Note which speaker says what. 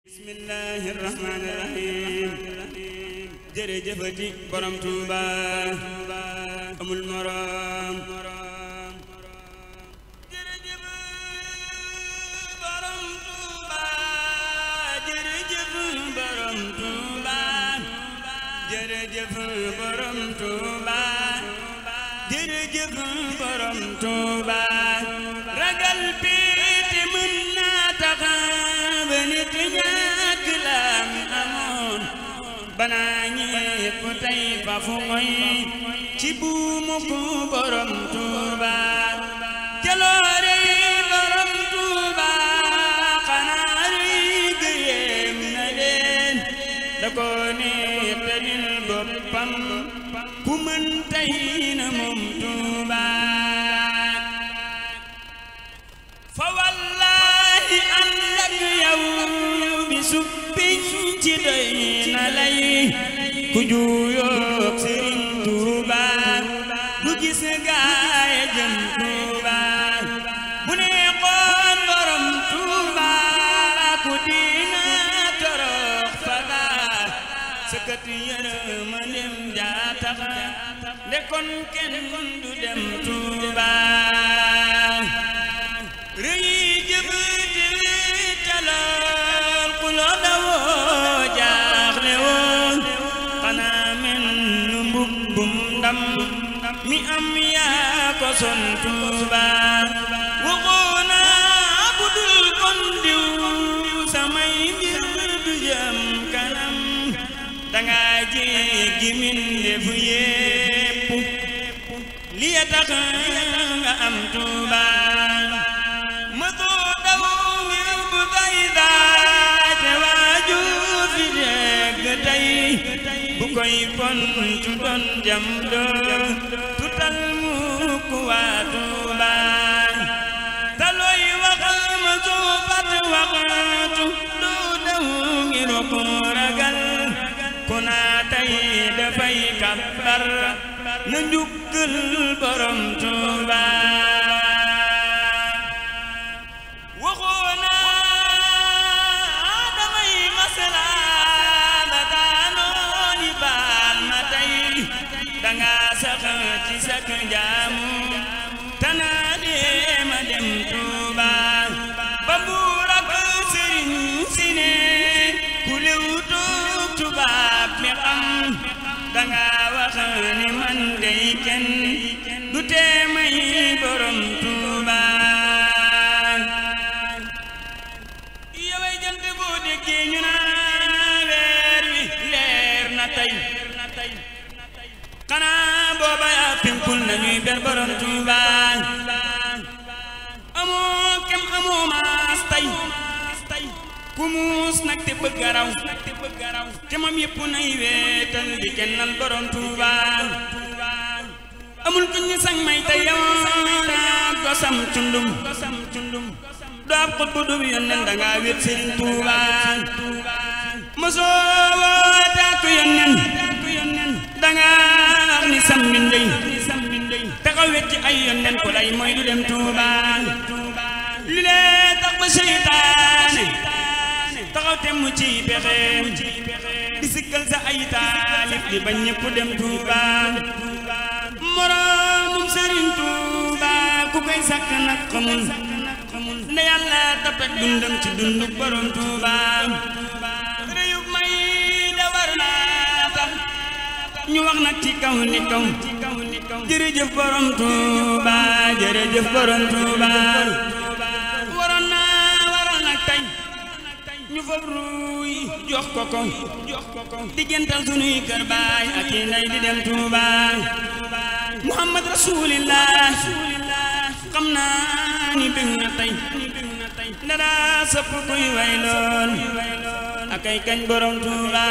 Speaker 1: bismillahi rahmani rahim jërëjëfati borom Tuuba amul morom jërëjëf borom Tuuba jërëjëf borom Tuuba jërëjëf borom Tuuba jërëjëf borom Tuuba ragal péete mën naa tax ba nit ñàkk lam amoon banaa ñépp tey fa fu ngoy ci buumu ku borom Tuuba jaloore borom Tuuba xanaa rëy gëyeem na leen da ko nettalil boppam ku mën tey na moom Tuuba fa wallahi ànd ak yow bi suppiñ ci doy na lay ku juuyoog Sëriñ Tuuba du gis gaay jëm Tuuba bu neexoon borom Tuuba ku dina torox faga sëkkat yërmandem jaa tax ndekon kenn du dem Tuuba rëy jëf di talal ku la dawoo jaaxle woon xanaa men nu mbubbum ndam mi am yaa ko son Tuuba waxoona bu dul kon diw samay mbir du jëm kanam danga jéggi mbindeef yépp li ya tax nga am Tuuba bu koy pon tu doon jam do tutal mukk waa Tuuba taloy waxal ma suufat waxtu du daw ngir ko ragal ku naa tey dafay kabbar na njukkal borom Tuuba waxoona damay masala danga sax ci sak jaamu tanaa deema dem Tuuba ba Mbuur ak sëriñ si ne ku lew toog tubaab mi xam danga wax ni man dey kenn du teemay borom Tuuba yoway jant boo déggee ñu naa weer wi leer na tey xanaa booba yaa pinkul nañuy ber borom Tuuba amoo kem amoo maas tey ku muus nag te bëgg a raw te moom yëpp nay weetal di kennal borom Tuuba amul ku ñu sañ may tey yow naa gosam cundum doo ab xut bu dub yónneen danga wét Sëriñ Tuuba mosoo woote ak yónneen danga wax ni sam mbindey taxaw wet ci ay yónneen ko lay mooy du dem Tuuba li lee tax ba seytaane taxaw te mu ci pexeem di sikkal sa ay taalif di bañ ñépp dem Tuuba moroomum Sëriñ Tuuba ku koy sàkk nag xamul nde Yàlla tapet dundam ci dundu borom Tuuba réyub may da war naa tax ñu wax nag ci kaw ni kaw jërëjëf borom Tuuba jërëjëf borom Tuuba waroon nag tey ñu fab ruuy jox ko diggantal sunuy kër baay ak i ndey di dem Tuuba Muhammad Rasulillah xam naa ni bëgg na tey dara sëpp kuy way lool ak ay kañ borom Tuuba